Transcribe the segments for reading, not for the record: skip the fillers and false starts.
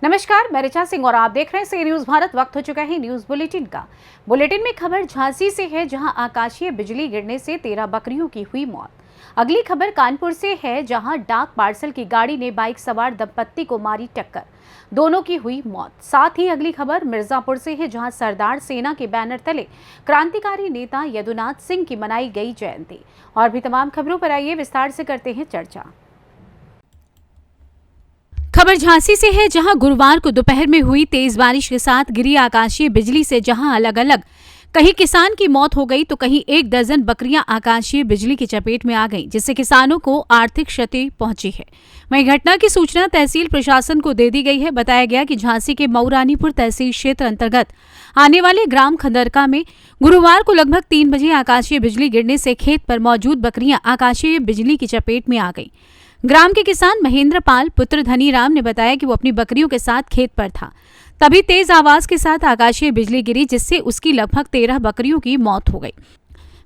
नमस्कार, मैं ऋचा सिंह और आप देख रहे हैं सी न्यूज भारत। वक्त हो चुका है न्यूज बुलेटिन का। बुलेटिन में खबर झांसी से है, जहां आकाशीय बिजली गिरने से 13 बकरियों की हुई मौत। अगली खबर कानपुर से है, जहां डाक पार्सल की गाड़ी ने बाइक सवार दंपत्ति को मारी टक्कर, दोनों की हुई मौत। साथ ही अगली खबर मिर्जापुर से है, जहां सरदार सेना के बैनर तले क्रांतिकारी नेता यदुनाथ सिंह की मनाई गई जयंती। और भी तमाम खबरों पर आइए विस्तार से करते हैं चर्चा। खबर झांसी से है, जहां गुरुवार को दोपहर में हुई तेज बारिश के साथ गिरी आकाशीय बिजली से जहां अलग अलग कहीं किसान की मौत हो गई तो कहीं 1 दर्जन बकरियां आकाशीय बिजली की चपेट में आ गईं, जिससे किसानों को आर्थिक क्षति पहुंची है। वहीं घटना की सूचना तहसील प्रशासन को दे दी गई है। बताया गया कि झांसी के मऊरानीपुर तहसील क्षेत्र अंतर्गत आने वाले ग्राम खंदरका में गुरुवार को लगभग 3 बजे आकाशीय बिजली गिरने से खेत पर मौजूद बकरियां आकाशीय बिजली की चपेट में आ गईं। ग्राम के किसान महेंद्र पाल पुत्र धनीराम ने बताया कि वो अपनी बकरियों के साथ खेत पर था, तभी तेज आवाज के साथ आकाशीय बिजली गिरी, जिससे उसकी लगभग 13 बकरियों की मौत हो गई।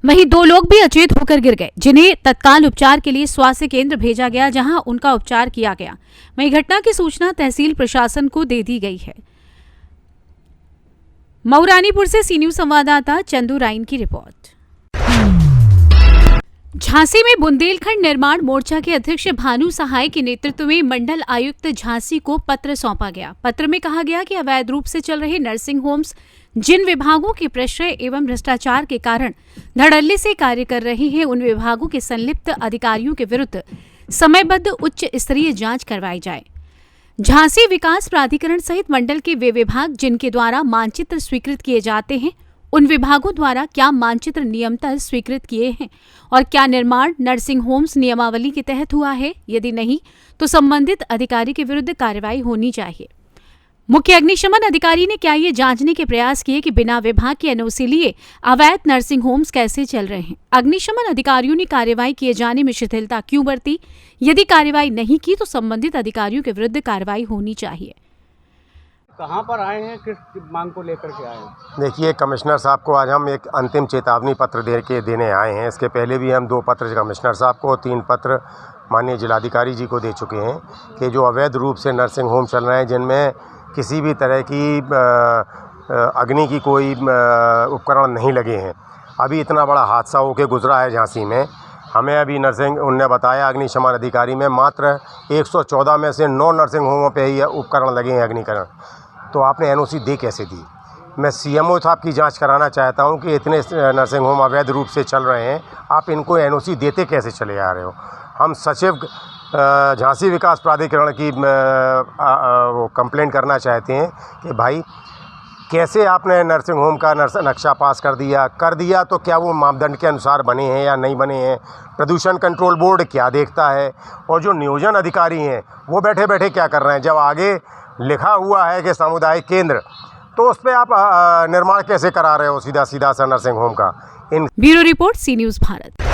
वहीं 2 लोग भी अचेत होकर गिर गए, जिन्हें तत्काल उपचार के लिए स्वास्थ्य केंद्र भेजा गया, जहां उनका उपचार किया गया। वहीं घटना की सूचना तहसील प्रशासन को दे दी गई है। मऊरानीपुर से सी न्यूज संवाददाता चंदू राइन की रिपोर्ट। झांसी में बुंदेलखंड निर्माण मोर्चा के अध्यक्ष भानु सहाय के नेतृत्व में मंडल आयुक्त झांसी को पत्र सौंपा गया। पत्र में कहा गया कि अवैध रूप से चल रहे नर्सिंग होम्स जिन विभागों के प्रश्रय एवं भ्रष्टाचार के कारण धड़ल्ले से कार्य कर रहे हैं, उन विभागों के संलिप्त अधिकारियों के विरुद्ध समयबद्ध उच्च स्तरीय जांच करवाई जाए। झांसी विकास प्राधिकरण सहित मंडल के वे विभाग जिनके द्वारा मानचित्र स्वीकृत किए जाते हैं, उन विभागों द्वारा क्या मानचित्र नियमतः स्वीकृत किए हैं और क्या निर्माण नर्सिंग होम्स नियमावली के तहत हुआ है। यदि नहीं तो संबंधित अधिकारी के विरुद्ध कार्रवाई होनी चाहिए। मुख्य अग्निशमन अधिकारी ने क्या ये जांचने के प्रयास किए कि बिना विभाग की एनओसी लिए अवैध नर्सिंग होम्स कैसे चल रहे हैं। अग्निशमन अधिकारियों ने कार्रवाई किए जाने में शिथिलता क्यों बरती। यदि कार्रवाई नहीं की तो संबंधित अधिकारियों के विरुद्ध कार्रवाई होनी चाहिए। कहाँ पर आए हैं, किस मांग को लेकर के आए हैं? देखिए, कमिश्नर साहब को आज हम एक अंतिम चेतावनी पत्र देने आए हैं। इसके पहले भी हम 2 पत्र कमिश्नर साहब को, 3 पत्र माननीय जिलाधिकारी जी को दे चुके हैं कि जो अवैध रूप से नर्सिंग होम चल रहे हैं, जिनमें किसी भी तरह की अग्नि की कोई उपकरण नहीं लगे हैं। अभी इतना बड़ा हादसा होकर गुजरा है झांसी में। हमें अभी उनने बताया अग्निशमन अधिकारी में मात्र 114 में से 9 नर्सिंग होमों पे ही उपकरण लगे हैं अग्निकरण। तो आपने एनओसी दे कैसे दी? मैं सीएमओ साहब की जांच कराना चाहता हूं कि इतने नर्सिंग होम अवैध रूप से चल रहे हैं, आप इनको एनओसी देते कैसे चले आ रहे हो? हम सचिव झांसी विकास प्राधिकरण की वो कंप्लेंट करना चाहते हैं कि भाई कैसे आपने नर्सिंग होम का नक्शा पास कर दिया तो क्या वो मापदंड के अनुसार बने हैं या नहीं बने हैं? प्रदूषण कंट्रोल बोर्ड क्या देखता है? और जो नियोजन अधिकारी हैं वो बैठे बैठे क्या कर रहे हैं? जब आगे लिखा हुआ है कि सामुदायिक केंद्र, तो उस पर आप निर्माण कैसे करा रहे हो सीधा सा नर्सिंग होम का? Bureau report C news Bharat.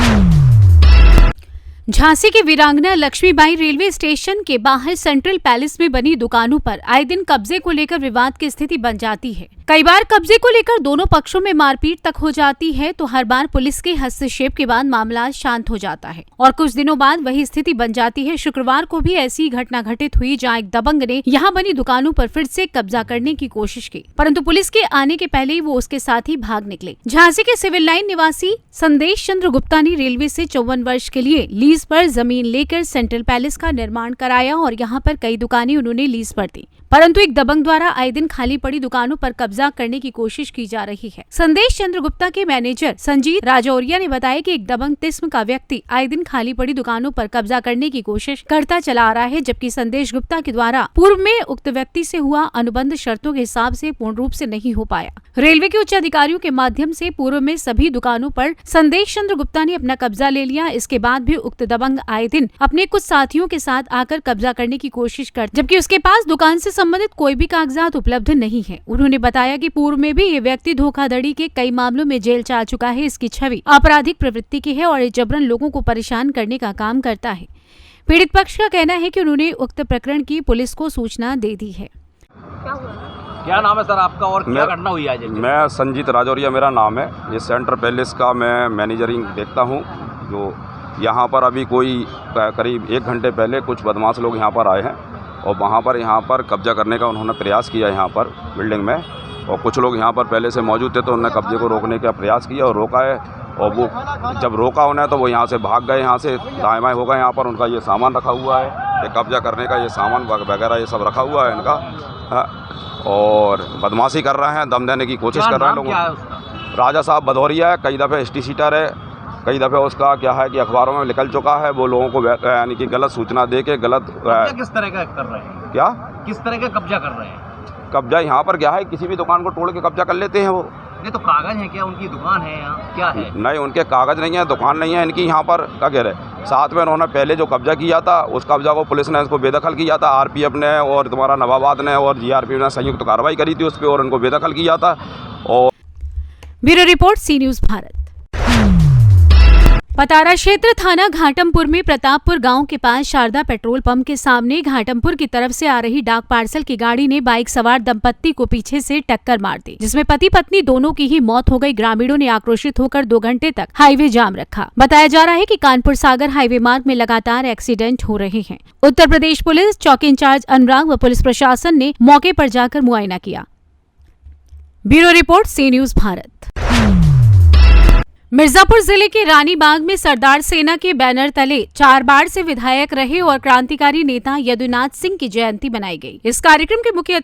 Jhansi के वीरांगना लक्ष्मीबाई रेलवे स्टेशन के बाहर सेंट्रल पैलेस में बनी दुकानों पर आए दिन कब्जे को लेकर विवाद की स्थिति बन जाती है। कई बार कब्जे को लेकर दोनों पक्षों में मारपीट तक हो जाती है, तो हर बार पुलिस के हस्तक्षेप के बाद मामला शांत हो जाता है और कुछ दिनों बाद वही स्थिति बन जाती है। शुक्रवार को भी ऐसी घटना घटित हुई, जहां एक दबंग ने यहां बनी दुकानों पर फिर से कब्जा करने की कोशिश की, परंतु पुलिस के आने के पहले ही वो उसके साथ ही भाग निकले। झांसी के सिविल लाइन निवासी संदेश चंद्र गुप्ता ने रेलवे से 54 वर्ष के लिए लीज पर जमीन लेकर सेंट्रल पैलेस का निर्माण कराया और यहाँ पर कई दुकानें उन्होंने लीज पर दी, परंतु एक दबंग द्वारा आए दिन खाली पड़ी दुकानों पर कब्जा करने की कोशिश की जा रही है। संदेश चंद्र गुप्ता के मैनेजर संजीत राजौरिया ने बताया कि एक दबंग किस्म का व्यक्ति आए दिन खाली पड़ी दुकानों पर कब्जा करने की कोशिश करता चला आ रहा है, जबकि संदेश गुप्ता के द्वारा पूर्व में उक्त व्यक्ति से हुआ अनुबंध शर्तों के हिसाब से पूर्ण रूप से नहीं हो पाया। रेलवे के उच्च अधिकारियों के माध्यम से पूर्व में सभी दुकानों पर संदेश चंद्र गुप्ता ने अपना कब्जा ले लिया। इसके बाद भी उक्त दबंग आए दिन अपने कुछ साथियों के साथ आकर कब्जा करने की कोशिश कर, जबकि उसके पास दुकान से संबंधित कोई भी कागजात उपलब्ध नहीं है। उन्होंने बताया कि पूर्व में भी ये व्यक्ति धोखाधड़ी के कई मामलों में जेल जा चुका है। इसकी छवि आपराधिक प्रवृत्ति की है और ये जबरन लोगों को परेशान करने का काम करता है। पीड़ित पक्ष का कहना है कि उन्होंने उक्त प्रकरण की पुलिस को सूचना दे दी है। क्या नाम है सर आपका और क्या घटना हुई आज? मैं संजीत राजौरिया मेरा नाम है। ये सेंट्रल पैलेस का मैं मैनेजरिंग देखता हूँ। जो यहाँ पर अभी कोई करीब 1 घंटे पहले कुछ बदमाश लोग यहाँ पर आए हैं और वहाँ पर यहाँ पर कब्जा करने का उन्होंने प्रयास किया यहाँ पर बिल्डिंग में, और कुछ लोग यहाँ पर पहले से मौजूद थे तो उन्होंने कब्जे को रोकने का प्रयास किया और रोका है। और वो जब रोका उन्हें तो वो यहाँ से भाग गए, यहाँ से दाएँ बाएँ हो गए। यहाँ पर उनका ये सामान रखा हुआ है, ये कब्जा करने का ये सामान वगैरह ये सब रखा हुआ है इनका, और बदमाशी कर रहे हैं, दम देने की कोशिश कर रहे हैं लोग। राजा साहब भदौरिया है, कई दफ़े ST सीटर है, कई दफ़े उसका क्या है कि अखबारों में निकल चुका है। वो लोगों को यानी कि गलत सूचना दे के गलत किस तरह का कर रहे हैं, क्या किस तरह का कब्जा कर रहे हैं? कब्जा यहाँ पर क्या है, किसी भी दुकान को तोड़ के कब्जा कर लेते हैं वो। ये तो कागज है क्या, उनकी दुकान है यहाँ, क्या है? नहीं, उनके कागज़ नहीं है, दुकान नहीं है इनकी यहाँ पर, क्या कह रहे। साथ में उन्होंने पहले जो कब्जा किया था उस कब्जा को पुलिस ने इसको बेदखल किया था, RPF ने और तुम्हारा नवाबाद ने और GRP ने संयुक्त कार्रवाई करी थी उस पर और उनको बेदखल किया था। और ब्यूरो रिपोर्ट, सी न्यूज़ भारत। पतारा क्षेत्र थाना घाटमपुर में प्रतापपुर गांव के पास शारदा पेट्रोल पंप के सामने घाटमपुर की तरफ से आ रही डाक पार्सल की गाड़ी ने बाइक सवार दंपत्ति को पीछे से टक्कर मार दी, जिसमें पति पत्नी दोनों की ही मौत हो गई। ग्रामीणों ने आक्रोशित होकर 2 घंटे तक हाईवे जाम रखा। बताया जा रहा है कि कानपुर सागर हाईवे मार्ग में लगातार एक्सीडेंट हो रहे हैं। उत्तर प्रदेश पुलिस चौकी इंचार्ज अनुराग व पुलिस प्रशासन ने मौके पर जाकर मुआयना किया। ब्यूरो रिपोर्ट, सी न्यूज़ भारत। मिर्जापुर जिले के रानीबाग में सरदार सेना के बैनर तले 4 बार से विधायक रहे और क्रांतिकारी नेता यदुनाथ सिंह की जयंती मनाई गई। इस कार्यक्रम के मुख्य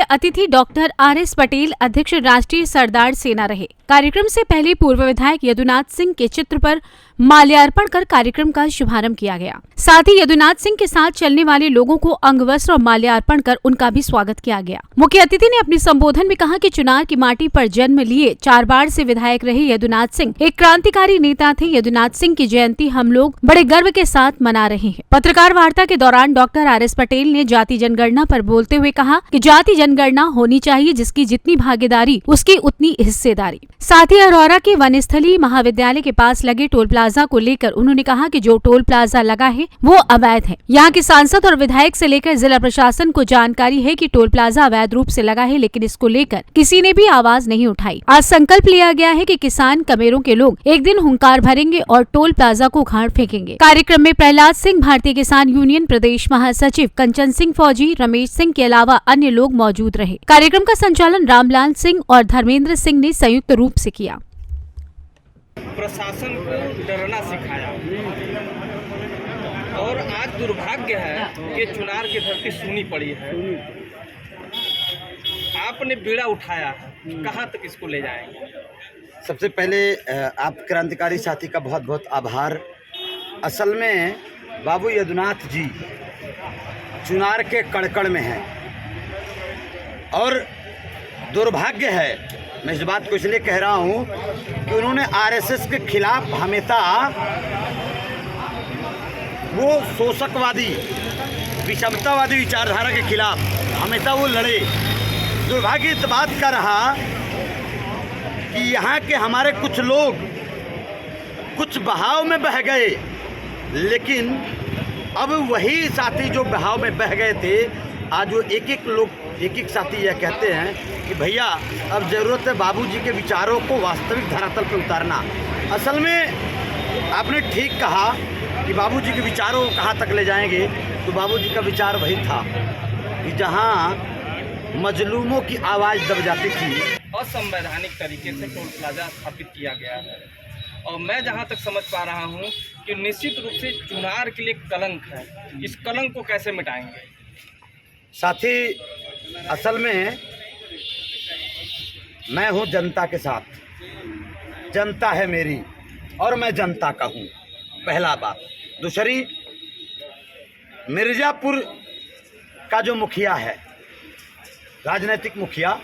अतिथि डॉक्टर RS पटेल अध्यक्ष राष्ट्रीय सरदार सेना रहे। कार्यक्रम से पहले पूर्व विधायक यदुनाथ सिंह के चित्र पर माल्यार्पण कर कार्यक्रम का शुभारंभ किया गया। साथ ही यदुनाथ सिंह के साथ चलने वाले लोगों को अंगवस्त्र और माल्यार्पण कर उनका भी स्वागत किया गया। मुख्य अतिथि ने अपने संबोधन में कहा कि चुनार की माटी पर जन्म लिए 4 बार से विधायक रहे यदुनाथ सिंह एक क्रांतिकारी नेता थे। यदुनाथ सिंह की जयंती हम लोग बड़े गर्व के साथ मना रहे हैं। पत्रकार वार्ता के दौरान डॉक्टर RS पटेल ने जाति जनगणना पर बोलते हुए कहा कि जाति जनगणना होनी चाहिए, जिसकी जितनी भागीदारी उसकी उतनी हिस्सेदारी। साथ ही अरोरा के वनस्थली महाविद्यालय के पास लगे टोल प्लाजा को लेकर उन्होंने कहा कि जो टोल प्लाजा लगा है वो अवैध है। यहाँ के सांसद और विधायक से लेकर जिला प्रशासन को जानकारी है कि टोल प्लाजा अवैध रूप से लगा है, लेकिन इसको लेकर किसी ने भी आवाज नहीं उठाई। आज संकल्प लिया गया है कि किसान कमेरों के लोग एक दिन हुंकार भरेंगे और टोल प्लाजा को उखाड़ फेंकेंगे। कार्यक्रम में प्रहलाद सिंह भारतीय किसान यूनियन प्रदेश महासचिव, कंचन सिंह फौजी, रमेश सिंह के अलावा अन्य लोग मौजूद रहे। कार्यक्रम का संचालन रामलाल सिंह और धर्मेंद्र सिंह ने संयुक्त रूप से किया। प्रशासन को डरना सिखाया और आज दुर्भाग्य है कि चुनार की धरती सूनी पड़ी है। आपने बीड़ा उठाया है, कहाँ तक इसको ले जाएंगे? सबसे पहले आप क्रांतिकारी साथी का बहुत बहुत आभार। असल में बाबू यदुनाथ जी चुनार के कड़कड़ में हैं और दुर्भाग्य है, मैं इस बात को इसलिए कह रहा हूँ कि उन्होंने RSS के खिलाफ हमेशा वो शोषकवादी विषमतावादी विचारधारा के खिलाफ हमेशा वो लड़े। दुर्भाग्य इस बात का रहा कि यहाँ के हमारे कुछ लोग कुछ बहाव में बह गए, लेकिन अब वही साथी जो बहाव में बह गए थे, आज वो एक एक साथी यह कहते हैं कि भैया अब ज़रूरत है बाबूजी के विचारों को वास्तविक धरातल पर उतारना। असल में आपने ठीक कहा कि बाबूजी के विचारों को कहाँ तक ले जाएंगे, तो बाबूजी का विचार वही था कि जहाँ मजलूमों की आवाज़ दब जाती थी। असंवैधानिक तरीके से टोल प्लाजा स्थापित किया गया है और मैं जहां तक समझ पा रहा हूं कि निश्चित रूप से चुनार के लिए कलंक है। इस कलंक को कैसे मिटाएंगे? साथी, असल में मैं हूं जनता के साथ, जनता है मेरी और मैं जनता का हूं, पहला बात। दूसरी, मिर्ज़ापुर का जो मुखिया है, राजनीतिक मुखिया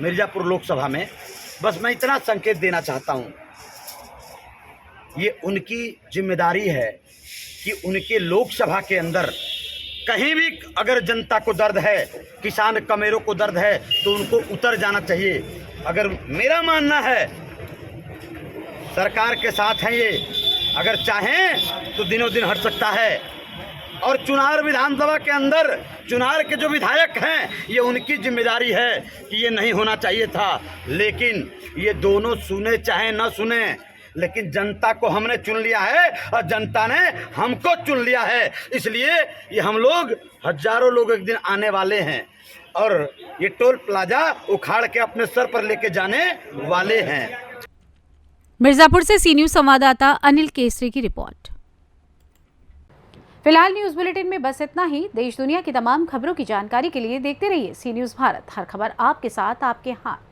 मिर्ज़ापुर लोकसभा में, बस मैं इतना संकेत देना चाहता हूं, ये उनकी जिम्मेदारी है कि उनके लोकसभा के अंदर कहीं भी अगर जनता को दर्द है, किसान कमेरों को दर्द है, तो उनको उतर जाना चाहिए। अगर मेरा मानना है सरकार के साथ हैं ये, अगर चाहें तो दिनों दिन हट सकता है। और चुनार विधानसभा के अंदर चुनार के जो विधायक हैं, ये उनकी जिम्मेदारी है कि ये नहीं होना चाहिए था, लेकिन ये दोनों सुने चाहे न सुने, लेकिन जनता को हमने चुन लिया है और जनता ने हमको चुन लिया है। इसलिए ये हम लोग हजारों लोग एक दिन आने वाले हैं और ये टोल प्लाजा उखाड़ के अपने सर पर लेके जाने वाले हैं। मिर्जापुर से सी न्यूज संवाददाता अनिल केसरी की रिपोर्ट। फिलहाल न्यूज बुलेटिन में बस इतना ही। देश दुनिया की तमाम खबरों की जानकारी के लिए देखते रहिए सी न्यूज भारत। हर खबर आपके साथ, आपके हाथ।